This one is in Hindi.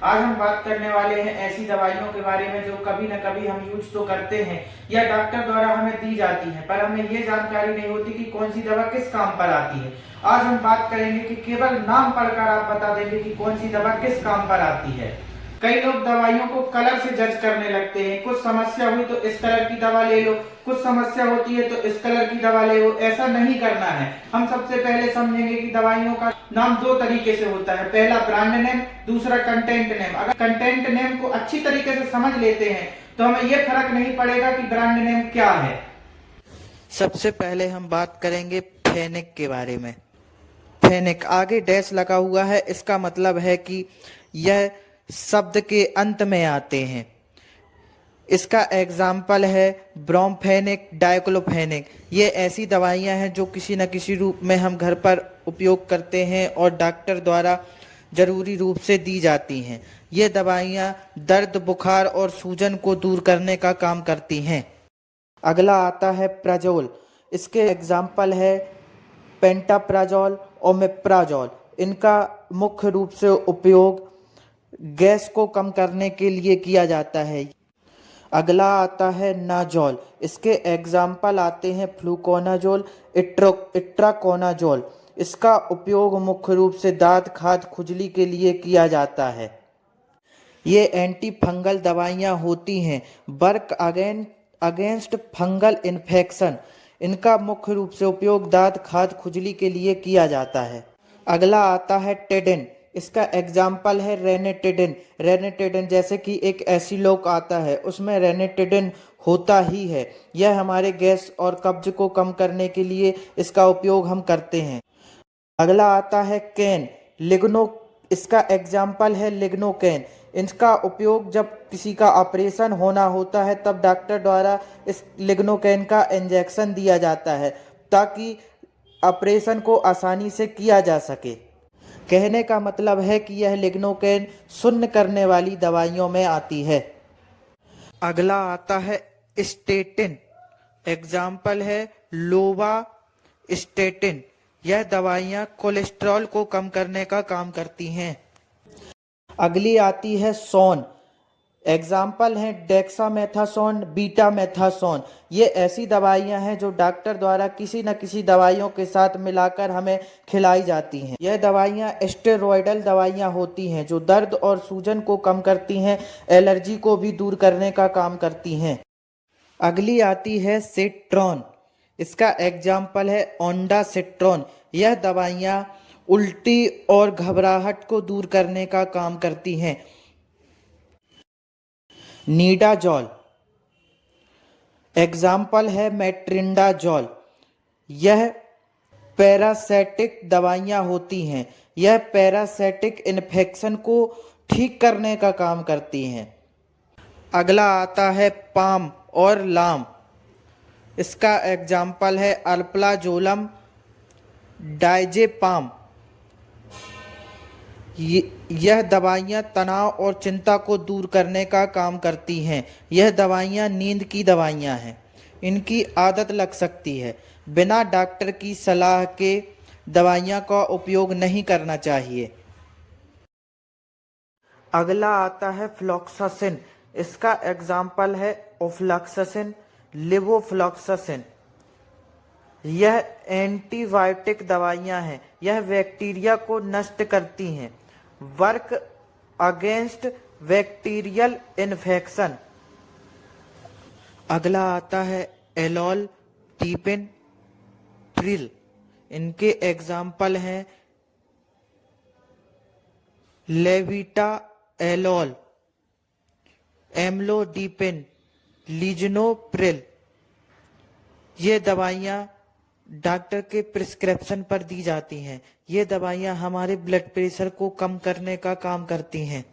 आज हम बात करने वाले हैं ऐसी दवाइयों के बारे में जो कभी न कभी हम यूज तो करते हैं या डॉक्टर द्वारा हमें दी जाती है, पर हमें ये जानकारी नहीं होती कि कौन सी दवा किस काम पर आती है। आज हम बात करेंगे कि केवल नाम पढ़कर आप बता देंगे कि कौन सी दवा किस काम पर आती है। कई लोग दवाइयों को कलर से जज करने लगते हैं। कुछ समस्या हुई तो इस कलर की दवा ले लो, कुछ समस्या होती है तो इस कलर की दवा ले लो। ऐसा नहीं करना है। हम सबसे पहले समझेंगे कि दवाइयों का नाम दो तरीके से होता है। पहला ब्रांड नेम, दूसरा कंटेंट नेम। अगर कंटेंट नेम को अच्छी तरीके से समझ लेते हैं तो हमें यह फर्क नहीं पड़ेगा कि ब्रांड नेम क्या है। सबसे पहले हम बात करेंगे फेनिक के बारे में। फेनिक आगे डैश लगा हुआ है, इसका मतलब है कि यह शब्द के अंत में आते हैं। इसका एग्जाम्पल है ब्रोमफेनिक, डाइक्लोफेनिक। ये ऐसी दवाइयां हैं जो किसी न किसी रूप में हम घर पर उपयोग करते हैं और डॉक्टर द्वारा जरूरी रूप से दी जाती हैं। ये दवाइयां दर्द, बुखार और सूजन को दूर करने का काम करती हैं। अगला आता है प्राजोल। इसके एग्जाम्पल है पेंटाप्राजोल, ओमेप्राजोल। इनका मुख्य रूप से उपयोग गैस को कम करने के लिए किया जाता है। अगला आता है नाजोल। इसके एग्जाम्पल आते हैं फ्लूकोनाजोल, इट्राकोनाजोल। इसका उपयोग मुख्य रूप से दांत, खाज, खुजली के लिए किया जाता है। ये एंटी फंगल दवाइयाँ होती हैं, वर्क अगेंस्ट फंगल इन्फेक्शन। इनका मुख्य रूप से उपयोग दांत, खाज, खुजली के लिए किया जाता है। अगला आता है टेडिन। इसका एग्जाम्पल है रेनेटेडिन। रेनेटेडिन जैसे कि एक एसिलोक आता है, उसमें रेनेटेडिन होता ही है। यह हमारे गैस और कब्ज को कम करने के लिए इसका उपयोग हम करते हैं। अगला आता है कैन, लिग्नो। इसका एग्जाम्पल है लिग्नोकैन। इसका उपयोग जब किसी का ऑपरेशन होना होता है तब डॉक्टर द्वारा इस लिग्नोकैन का इंजेक्शन दिया जाता है ताकि ऑपरेशन को आसानी से किया जा सके। कहने का मतलब है कि यह लिग्नोकैन शून्य करने वाली दवाइयों में आती है। अगला आता है स्टेटिन। एग्जाम्पल है लोवा स्टेटिन। यह दवाइयाँ कोलेस्ट्रॉल को कम करने का काम करती हैं। अगली आती है सोन। एग्जाम्पल हैं डेक्सामेथासोन, बीटामेथासोन। ये ऐसी दवाइयाँ हैं जो डॉक्टर द्वारा किसी न किसी दवाइयों के साथ मिलाकर हमें खिलाई जाती हैं। यह दवाइयाँ स्टेरॉयडल दवाइयाँ होती हैं जो दर्द और सूजन को कम करती हैं, एलर्जी को भी दूर करने का काम करती हैं। अगली आती है सिट्रॉन। इसका एग्जाम्पल है ओंडासिट्रॉन। यह दवाइयाँ उल्टी और घबराहट को दूर करने का काम करती हैं। नीडाजोल। एग्जाम्पल है मेट्रिंडाजोल। यह पैरासाइटिक दवाइयाँ होती हैं। यह पैरासाइटिक इन्फेक्शन को ठीक करने का काम करती हैं। अगला आता है पाम और लाम। इसका एग्जाम्पल है अल्प्लाजोलम, डायजेपाम। यह दवाइयाँ तनाव और चिंता को दूर करने का काम करती हैं। यह दवाइयाँ नींद की दवाइयाँ हैं। इनकी आदत लग सकती है। बिना डॉक्टर की सलाह के दवाइयाँ का उपयोग नहीं करना चाहिए। अगला आता है फ्लॉक्सासिन। इसका एग्जाम्पल है ओफ्लॉक्सासिन, लिवोफ्लॉक्सासिन। यह एंटीबायोटिक दवाइयाँ हैं। यह बैक्टीरिया को नष्ट करती हैं, वर्क अगेंस्ट बैक्टीरियल इन्फेक्शन। अगला आता है एलोल, टीपिन, प्रिल। इनके एग्जाम्पल हैं लेविटा एलोल, एम्लोडीपिन, लीजनोप्रिल। ये दवाइयाँ डॉक्टर के प्रिस्क्रिप्शन पर दी जाती हैं। ये दवाइयाँ हमारे ब्लड प्रेशर को कम करने का काम करती हैं।